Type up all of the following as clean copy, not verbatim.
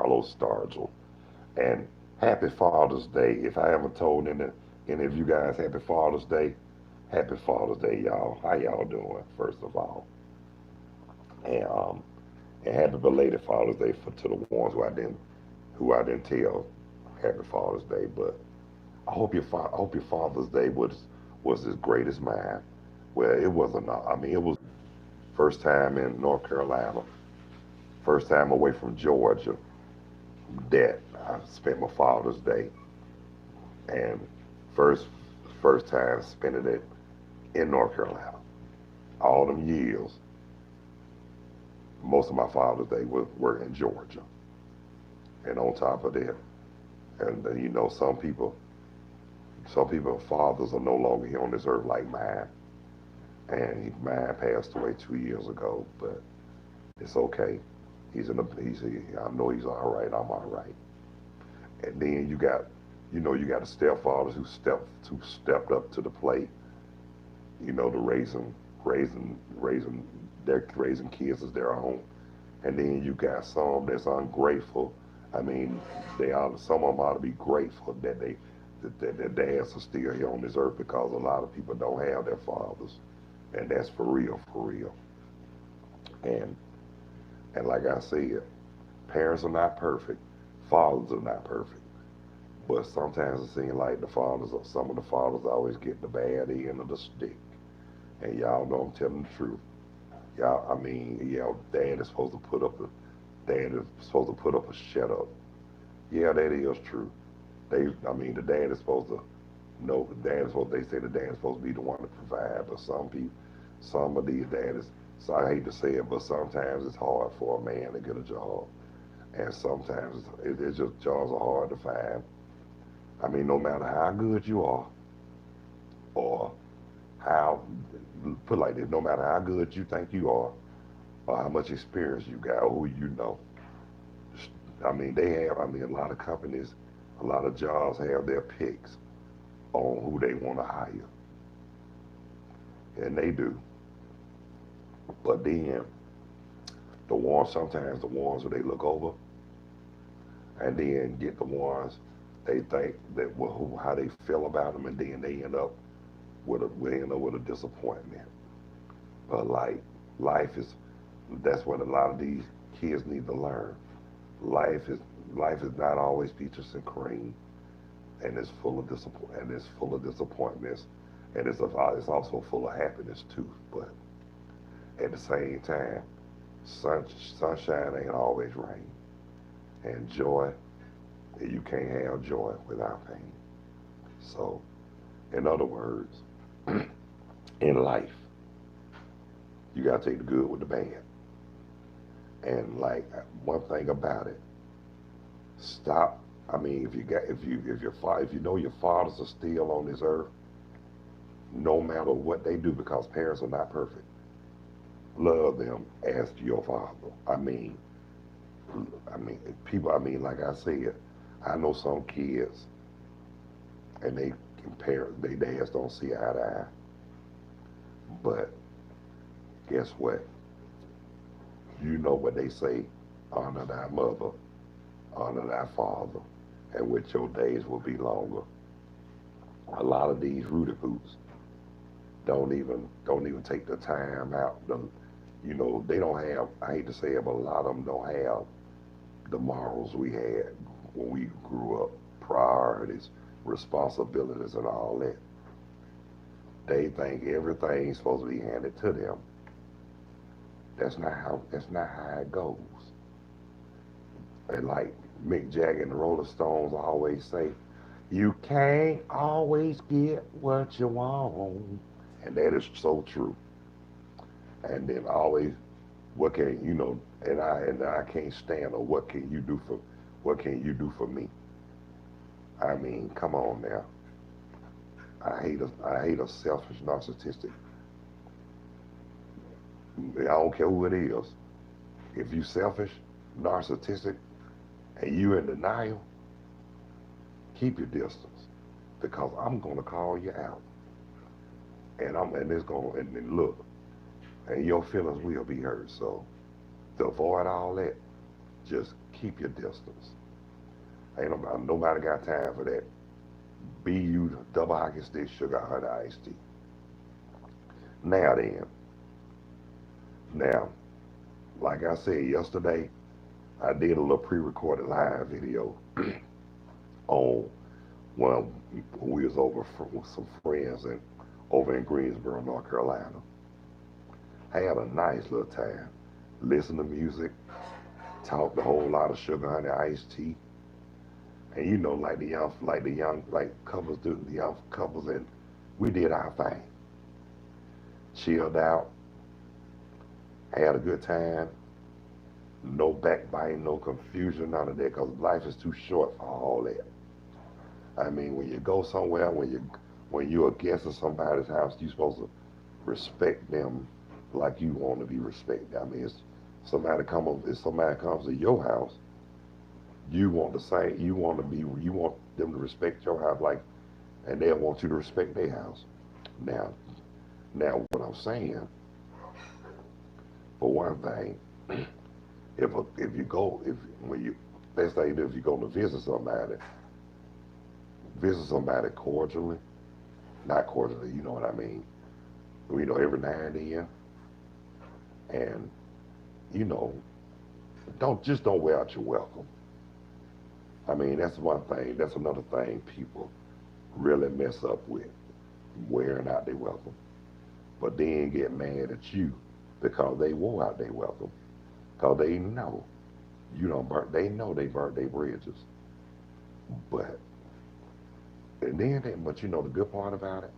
Carlos Stargell. And happy Father's Day. If I haven't told any of you guys happy Father's Day, happy Father's Day, y'all. How y'all doing, first of all? And happy belated Father's Day to the ones who I didn't tell happy Father's Day. But I hope your Father's Day was as great as mine. Well, it wasn't. I mean, it was first time in North Carolina, first time away from Georgia that I spent my Father's Day, and first first time spending it in North Carolina. All them years, most of my Father's Day were in Georgia, and on top of that, and some people fathers are no longer here on this earth like mine, and mine passed away 2 years ago, but it's okay. I know he's all right. I'm all right. And then you got the stepfathers who stepped up to the plate, to raising kids as their own. And then you got some that's ungrateful. I mean, some of them ought to be grateful that their dads are still here on this earth, because a lot of people don't have their fathers, and that's for real, for real. And like I said, parents are not perfect, fathers are not perfect. But sometimes it seems like some of the fathers always get the bad end of the stick. And y'all know I'm telling the truth. Dad is supposed to put up a shut up. Yeah, that is true. The dad is supposed to know. They say the dad is supposed to be the one to provide. But some of these daddies, so I hate to say it, but sometimes it's hard for a man to get a job, and sometimes it's just jobs are hard to find. I mean, no matter how good you are, or how put it like this, no matter how good you think you are, or how much experience you got, or who you know. A lot of companies, a lot of jobs have their picks on who they want to hire, and they do. But then sometimes the ones who they look over, and then get the ones they think that how they feel about them, and then they end up with a disappointment. But like life is, that's what a lot of these kids need to learn. Life is life is not always peaches and cream, and it's full of disappointments, and it's also full of happiness too. But at the same time, sunshine ain't always rain, and joy, you can't have joy without pain. So, in other words, in life, you gotta take the good with the bad. And like one thing about it, stop. I mean, if you know your fathers are still on this earth, no matter what they do, because parents are not perfect, love them as your father. People. Like I said, I know some kids, and their dads don't see eye to eye. But guess what? You know what they say: honor thy mother, honor thy father, and with your days will be longer. A lot of these rooty poops don't even take the time out. They don't have. I hate to say it, but a lot of them don't have the morals we had when we grew up, priorities, responsibilities, and all that. They think everything's supposed to be handed to them. That's not how it goes. And like Mick Jagger and the Rolling Stones always say, you can't always get what you want. And that is so true. And then always, what can you know? And I can't stand, or what can you do for me? I mean, come on now. I hate a selfish narcissistic. I don't care who it is. If you selfish, narcissistic, and you in denial, keep your distance, because I'm gonna call you out, and it's gonna and look, and your feelings will be hurt. So to avoid all that, just keep your distance. Ain't nobody got time for that. BU double hockey stick sugar honey iced tea. Now then, now, like I said yesterday, I did a little pre-recorded live video on when we was over with some friends and over in Greensboro, North Carolina. I had a nice little time. Listen to music, talked a whole lot of sugar honey iced tea. And you know, like couples do, the young couples, and we did our thing. Chilled out, had a good time, no backbiting, no confusion, none of that, because life is too short for all that. I mean, when you go somewhere, when you're a guest at somebody's house, you're supposed to respect them like you want to be respected. I mean, if somebody comes to your house, you want the same. You want them to respect your house like, and they want you to respect their house. Now, what I'm saying, for one thing, if you go if when you let's say if you go to visit somebody cordially, not cordially, you know what I mean. You know, every now and then, and you know, don't wear out your welcome. I mean, that's one thing. That's another thing people really mess up with, wearing out their welcome. But then get mad at you because they wore out their welcome. Because they know they know they burnt their bridges. But but you know the good part about it?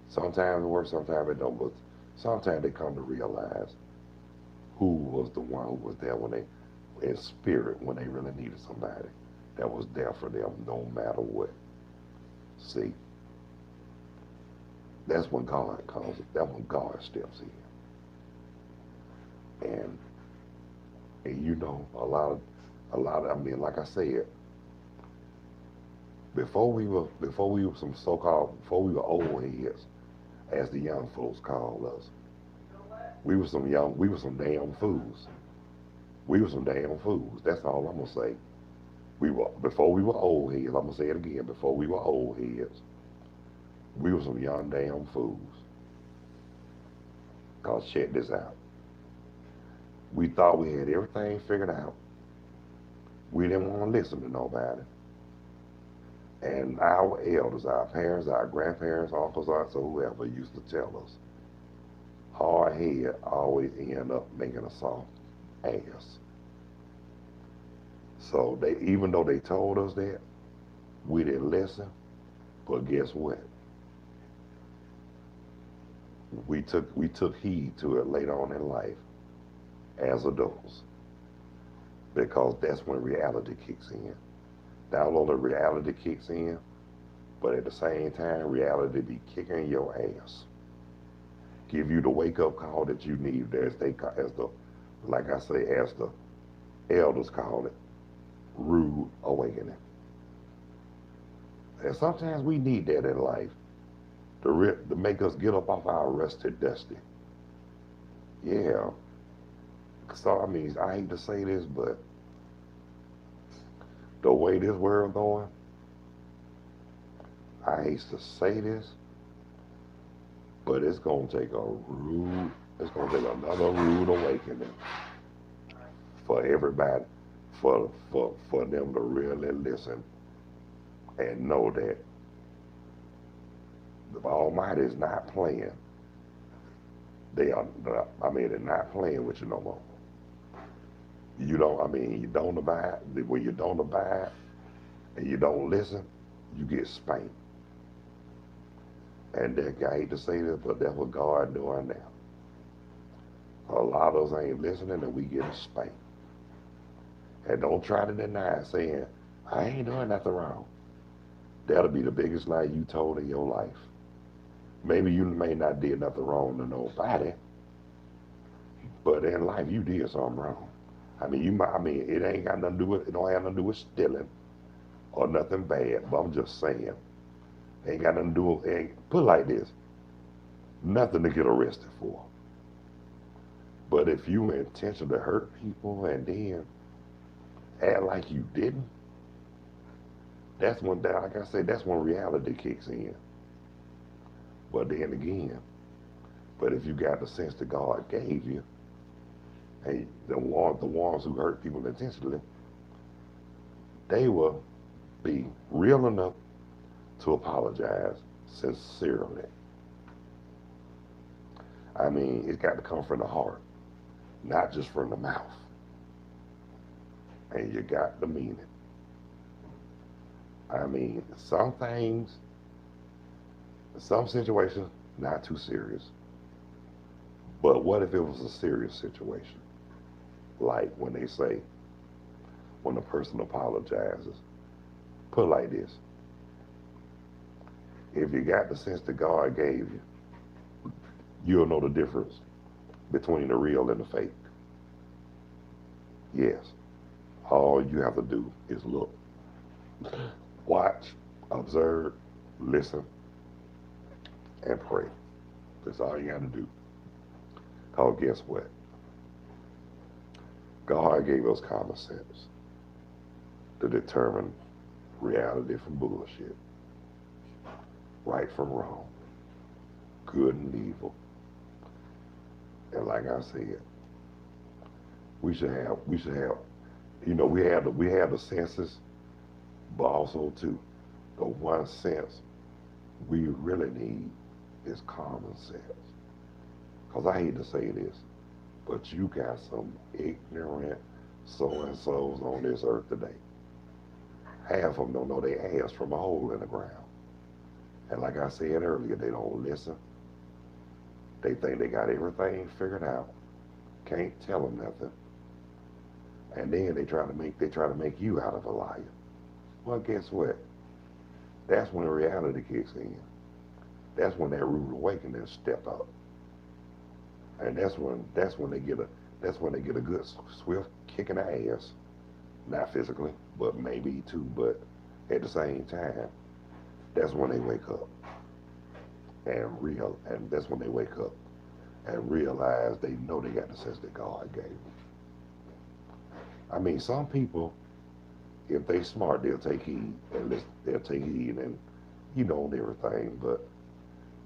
Sometimes it works, sometimes it don't. But sometimes they come to realize who was the one who was there in spirit, when they really needed somebody that was there for them no matter what. See, that's when God comes. That's when God steps in. And you know, I mean, like I said, before we were old heads, as the young folks called us, we were some damn fools. We were some damn fools. That's all I'm gonna say. Before we were old heads. I'm gonna say it again. Before we were old heads, we were some young damn fools. Cause check this out. We thought we had everything figured out. We didn't want to listen to nobody. And our elders, our parents, our grandparents, uncles, aunts, or whoever used to tell us, hard head always end up making a soft ass. So even though they told us that, we didn't listen. But guess what? We took heed to it later on in life as adults, because that's when reality kicks in. Not only reality kicks in, but at the same time, reality be kicking your ass. Give you the wake up call that you need. Like I say, as the elders call it, rude awakening. And sometimes we need that in life to make us get up off our rusted dusty. Yeah. So I mean, I hate to say this, but the way this world going, I hate to say this, but it's gonna take another rude awakening for everybody, for them to really listen and know that the Almighty is not playing. They're not playing with you no more. You don't abide. When you don't abide and you don't listen, you get spanked. And I hate to say this, but that's what God doing now. A lot of us ain't listening and we getting spanked. And don't try to deny it, saying, I ain't doing nothing wrong. That'll be the biggest lie you told in your life. Maybe you may not did nothing wrong to nobody, but in life you did something wrong. It ain't got nothing to do with, it don't have nothing to do with stealing or nothing bad, but I'm just saying, ain't got nothing to do with, put it like this, nothing to get arrested for. But if you intention to hurt people and then act like you didn't, that's when, like I said, that's when reality kicks in. But then again, but if you got the sense that God gave you, and the ones who hurt people intentionally, they will be real enough to apologize sincerely. I mean, it's got to come from the heart, not just from the mouth. And you got to mean it. I mean, some things, some situations, not too serious. But what if it was a serious situation? Like when they say, when a person apologizes, put it like this: if you got the sense that God gave you, you'll know the difference between the real and the fake. Yes, all you have to do is look, watch, observe, listen, and pray. That's all you got to do. Because guess what? God gave us common sense to determine reality from bullshit, right from wrong, good and evil. And like I said, we should have, we have the senses, but also too, the one sense we really need is common sense. Cause I hate to say this, but you got some ignorant so and so's on this earth today. Half of them don't know they ass from a hole in the ground. And like I said earlier, they don't listen. They think they got everything figured out. Can't tell them nothing. And then they try to make you out of a liar. Well, guess what? That's when reality kicks in. That's when that rude awakening step up. And that's when they get a good swift kick in the ass. Not physically, but maybe too, but at the same time, that's when they wake up and that's when they wake up and realize they know they got the sense that God gave them. I mean, some people, if they smart, they'll take heed and they'll take heed and and everything. But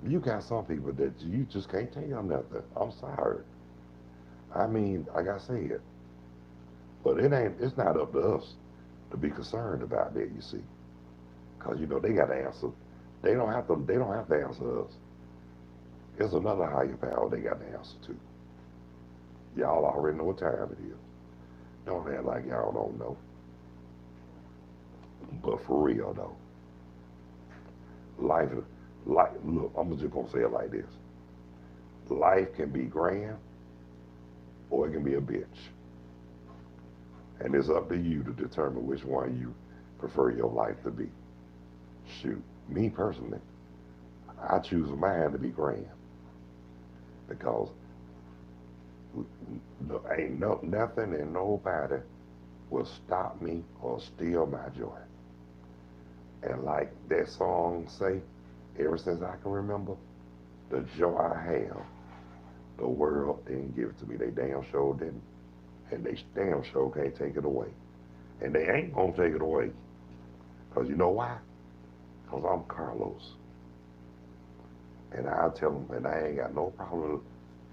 you got some people that you just can't tell them nothing. I'm sorry. I mean, like I said, but it's not up to us to be concerned about that. You see, because they got to answer. They don't have to answer us. There's another higher power they got to answer to. Y'all already know what time it is. Don't act like y'all don't know. But for real though, life, look, I'm just gonna say it like this: life can be grand or it can be a bitch, and it's up to you to determine which one you prefer your life to be. Shoot, me personally, I choose mine to be grand because ain't nothing and nobody will stop me or steal my joy. And like that song say, ever since I can remember, the joy I have, the world didn't give it to me. They damn sure didn't. And they damn sure can't take it away. And they ain't gonna take it away. Cause you know why? Cause I'm Carlos. And I'll tell them, and I ain't got no problem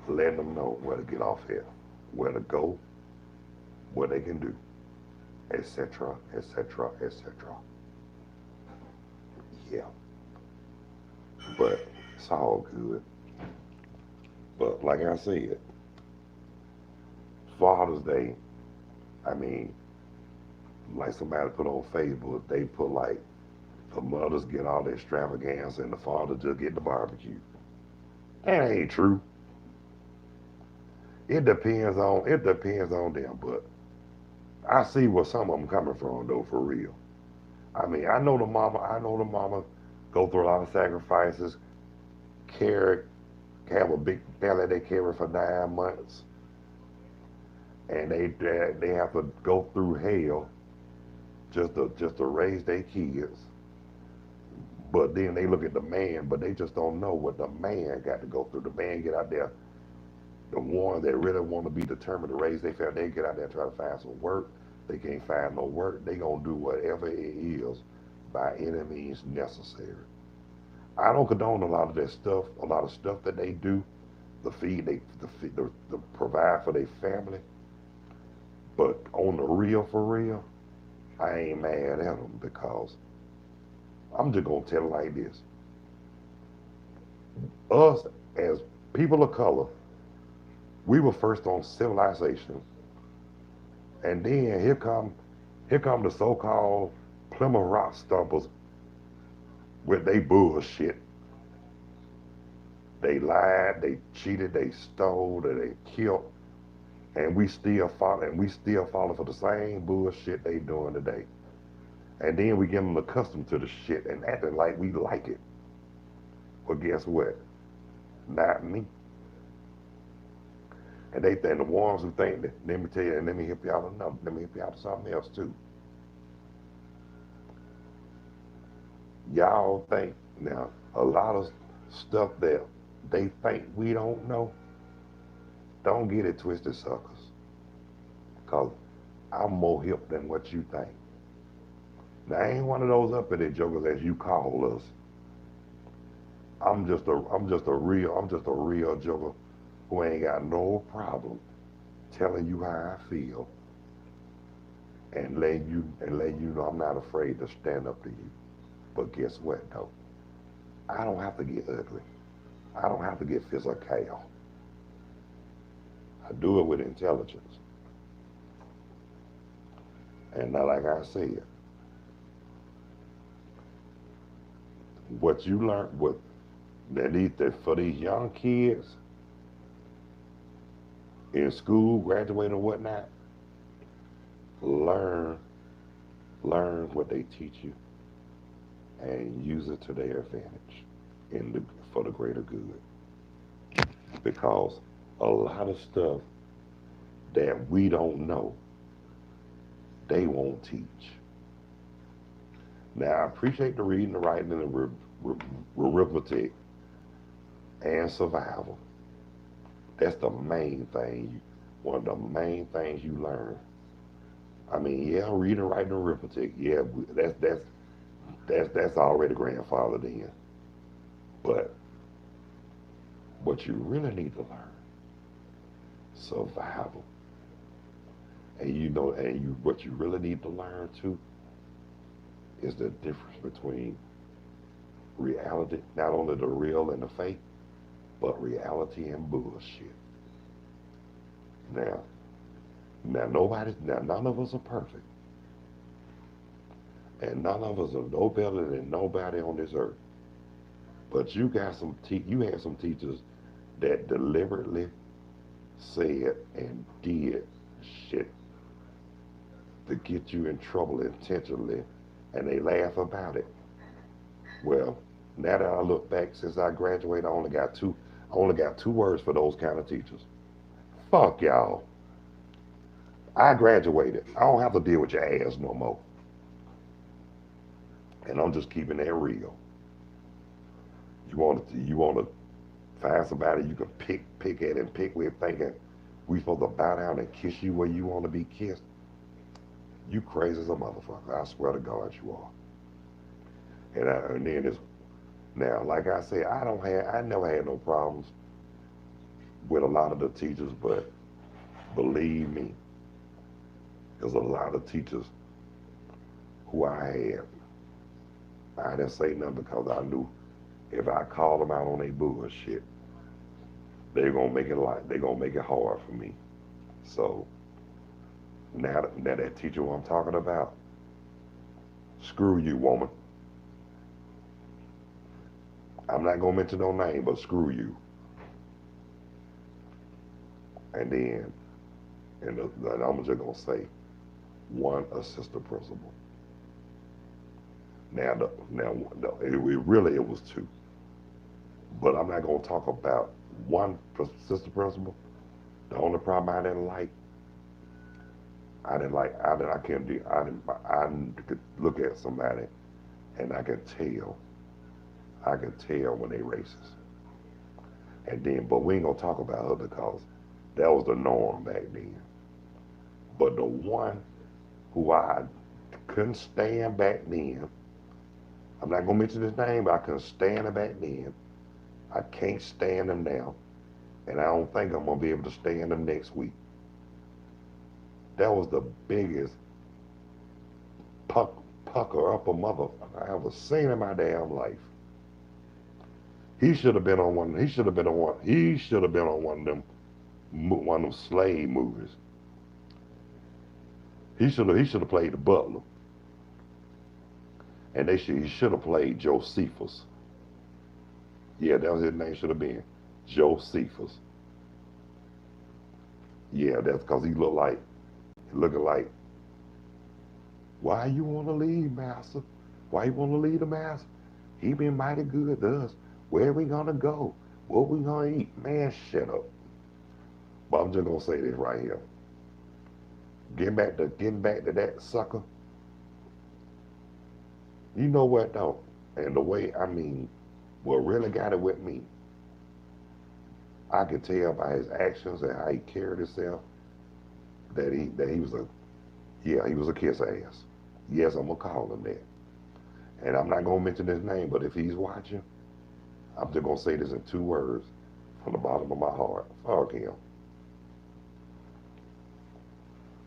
letting them know where to get off here, where to go, what they can do, etc., etc., etc. Yeah, but it's all good. But like I said, Father's Day, I mean, like somebody put on Facebook, they put like the mothers get all the extravaganza and the father just get the barbecue. That ain't true. It depends on them, but I see where some of them coming from though, for real. I mean, I know the mama go through a lot of sacrifices, carry, have a big belly they carry for 9 months, and they have to go through hell just to raise their kids. But then they look at the man, but they just don't know what the man got to go through. The man get out there, the ones that really want to be determined to raise their family, they get out there and try to find some work. They can't find no work. They gonna do whatever it is by any means necessary. I don't condone a lot of that stuff, a lot of stuff that they do, the provide for their family. But on the real, for real, I ain't mad at them because I'm just gonna tell it like this: us as people of color, we were first on civilization, and then here come the so-called Plymouth Rock Stompers with they bullshit. They lied, they cheated, they stole, they killed, and we still follow for the same bullshit they doing today. And then we get them accustomed to the shit and acting like we like it. Well, guess what? Not me. And the ones who think that, let me tell you, and let me help you out another, let me help you out to something else too. Y'all think now a lot of stuff that they think we don't know, don't get it twisted, suckers. Cause I'm more hip than what you think. Now I ain't one of those uppity jokers as you call us. I'm just a real joker who ain't got no problem telling you how I feel and letting you know I'm not afraid to stand up to you. But guess what though? I don't have to get ugly. I don't have to get physical. I do it with intelligence. And now, like I said, what you learn, what for these young kids in school, graduating or whatnot, learn, learn what they teach you and use it to their advantage for the greater good. Because a lot of stuff that we don't know, they won't teach. Now, I appreciate the reading, the writing, and the arithmetic and survival. That's the main thing. One of the main things you learn. I mean, yeah, reading, writing, and arithmetic. Yeah, that's already grandfathered in. But what you really need to learn, survival. And what you really need to learn too is the difference between reality, not only the real and the fake, but reality and bullshit. Now, none of us are perfect, and none of us are no better than nobody on this earth. But you had some teachers that deliberately said and did shit to get you in trouble intentionally, and they laugh about it. Well, now that I look back, since I graduated, I only got two words for those kind of teachers. Fuck y'all. I graduated. I don't have to deal with your ass no more. And I'm just keeping that real. You want to find somebody you can pick at and pick with, thinking we supposed to bow down and kiss you where you want to be kissed. You crazy as a motherfucker. I swear to God you are. And then it's now, like I said, I never had no problems with a lot of the teachers, but believe me, there's a lot of teachers who I didn't say nothing because I knew if I called them out on their bullshit, they're gonna make it hard for me. So now that teacher who I'm talking about, screw you, woman. I'm not gonna mention no name, but screw you. And then, and I'm just gonna say, one assistant principal. It was two, but I'm not gonna talk about one assistant principal. The only problem I can't do, I could look at somebody and I can tell when they racist. And then, but we ain't gonna talk about her because that was the norm back then. But the one who I couldn't stand back then. I'm not gonna mention his name, but I couldn't stand him back then. I can't stand him now, and I don't think I'm gonna be able to stand him next week. That was the biggest pucker up a motherfucker I ever seen in my damn life. He should have been on one. He should have been on one. He should have been on one of them slave movies. He should have played the butler, and he should have played Josephus. Yeah, that was his name. Should have been Josephus. Yeah, that's because he looking like, why you want to leave, master? Why you want to leave the master? He been mighty good to us. Where we gonna go? What we gonna eat? Man, shut up. But I'm just gonna say this right here. Getting back to that sucker. You know what though? And the way what really got it with me, I could tell by his actions and how he carried himself that he was he was a kiss ass. Yes, I'm gonna call him that. And I'm not gonna mention his name, but if he's watching, I'm just gonna say this in 2 words from the bottom of my heart. Fuck him.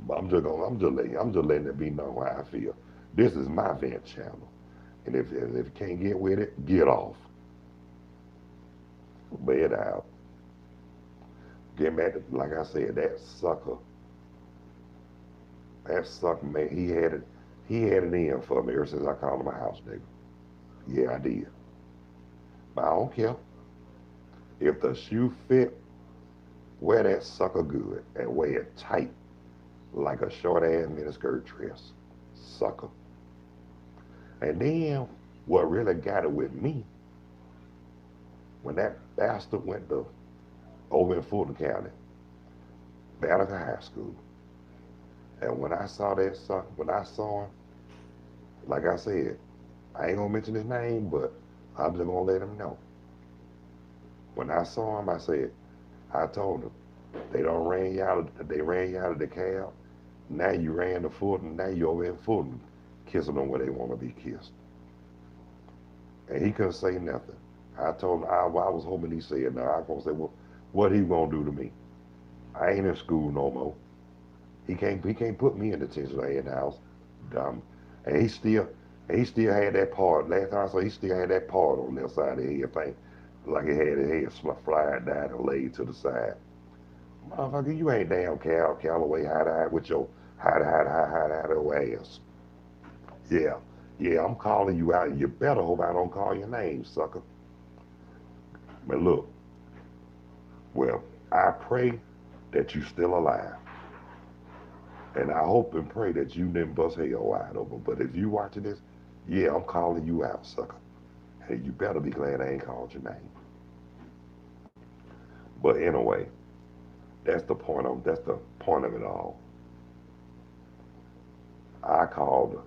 But I'm just letting it be known how I feel. This is my vent channel. And if you can't get with it, get off. Lay it out. Get back to, like I said, that sucker man, he had it in for me ever since I called him a house nigga. Yeah, I did. But I don't care. If the shoe fit, wear that sucker good and wear it tight like a short ass miniskirt dress. Sucker. And then what really got it with me, when that bastard went to over in Fulton County, Banneker High School. And when I saw that sucker, when I saw him, like I said, I ain't gonna mention his name, but I'm just gonna let him know. When I saw him, I told him, they ran you out of the cab. Now you ran to Fulton, now you over in Fulton, kissing them where they want to be kissed. And he couldn't say nothing. I told him, I was hoping he said, no, I was gonna say, well, what he gonna do to me? I ain't in school no more. He can't put me in detention in the house. Dumb. And he still had that part. Last time I saw, he still had that part on the other side of the head thing. Like he had his head flying down and laid to the side. Motherfucker, you ain't damn Callaway hide with your hide ass. Yeah. Yeah, I'm calling you out. You better hope I don't call your name, sucker. But look, well, I pray that you still alive. And I hope and pray that you didn't bust hell wide open. But if you watching this, yeah, I'm calling you out, sucker. And you better be glad I ain't called your name. But anyway, that's the point of it all. I called.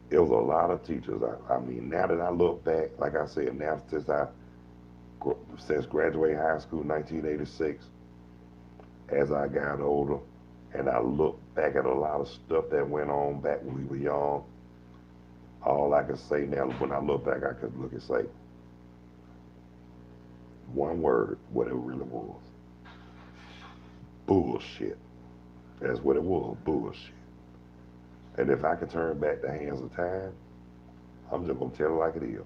It was a lot of teachers. I mean, now that I look back, like I said, now since graduating high school in 1986, as I got older, and I look back at a lot of stuff that went on back when we were young, all I can say now, when I look back, I could look and say, one word, what it really was. Bullshit. That's what it was, bullshit. And if I could turn back the hands of time, I'm just gonna tell it like it is.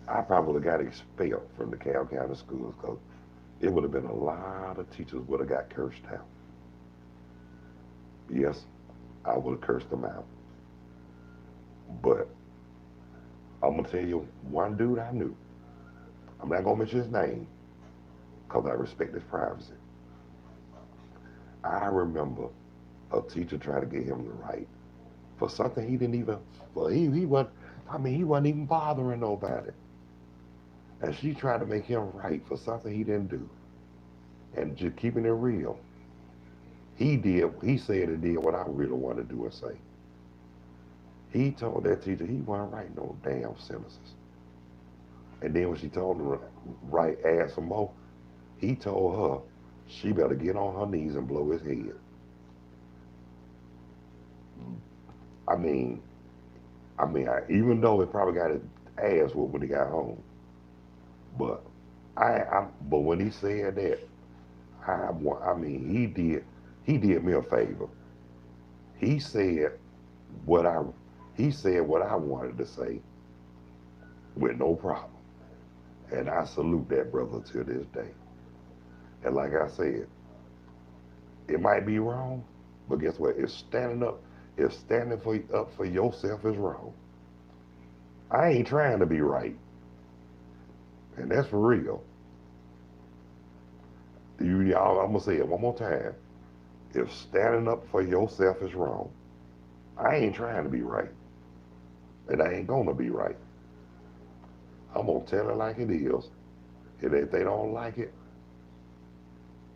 I probably got expelled from the Cal County schools because it would have been a lot of teachers would have got cursed out. Yes, I would have cursed them out. But I'm gonna tell you one dude I knew. I'm not gonna mention his name because I respect his privacy. I remember a teacher trying to get him to write for something he didn't even. Well, he wasn't. I mean, he wasn't even bothering nobody, and she tried to make him write for something he didn't do. And just keeping it real, he did. He said and did what I really want to do and say. He told that teacher he wasn't writing no damn sentences. And then when she told him to write, ask for more, he told her she better get on her knees and blow his head. I mean, even though it probably got his ass whooped when he got home, but but when he said that, I mean, he did me a favor. He said what I, he said what I wanted to say with no problem, and I salute that brother to this day. And like I said, it might be wrong, but guess what? If standing up for yourself is wrong, I ain't trying to be right, and that's for real. Y'all, I'm gonna say it one more time. If standing up for yourself is wrong, I ain't trying to be right, and I ain't gonna be right. I'm gonna tell it like it is. And if they don't like it,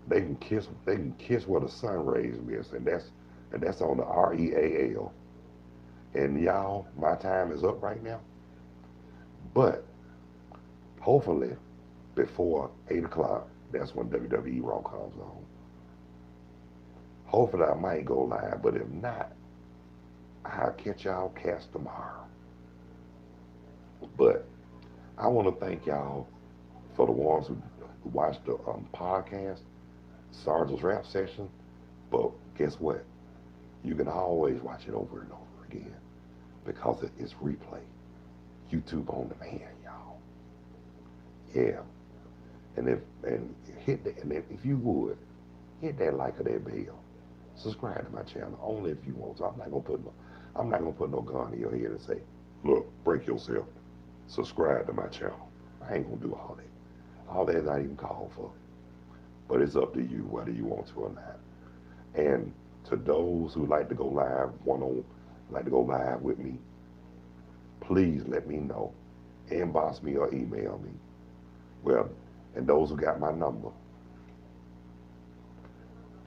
they can kiss. They can kiss where the sun rays miss, and that's on the REAL. And y'all, my time is up right now. But hopefully, before 8 o'clock, that's when WWE Raw comes on. Hopefully, I might go live. But if not, I'll catch y'all cats tomorrow. But I want to thank y'all for the ones who watched the podcast, Sergeant's Rap Session. But guess what? You can always watch it over and over again because it's replay. YouTube on demand, y'all. Yeah. And hit that, and if you would, hit that like or that bell. Subscribe to my channel only if you want to. I'm not gonna put no gun in your head and say, look, break yourself. Subscribe to my channel. I ain't gonna do all that. All that's not even called for. But it's up to you whether you want to or not. And to those who like to go live like to go live with me, please let me know. Inbox me or email me. Well, and those who got my number,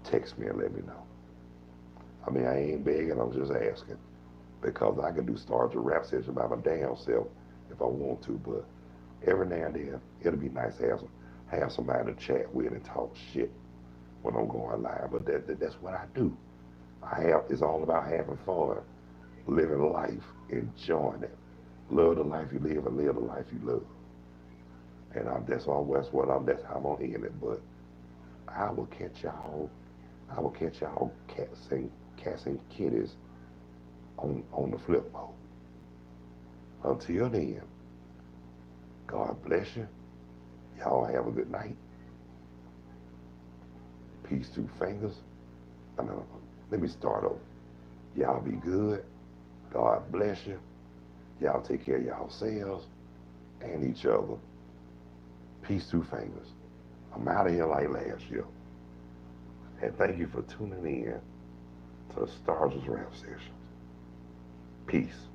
text me and let me know. I mean, I ain't begging, I'm just asking. Because I can do start a rap session by my damn self if I want to, but every now and then it'll be nice to have somebody to chat with and talk shit when I'm going live. But that's what I do. It's all about having fun, living life, enjoying it. Love the life you live and live the life you love. And that's how I'm gonna end it. But I will catch y'all. I will catch y'all cats and kitties on the flip mode. Until then, God bless you. Y'all have a good night. Peace through fingers. No, let me start over. Y'all be good. God bless you. Y'all take care of yourselves and each other. Peace through fingers. I'm out of here like last year. And thank you for tuning in to Stars' Rap Sessions. Peace.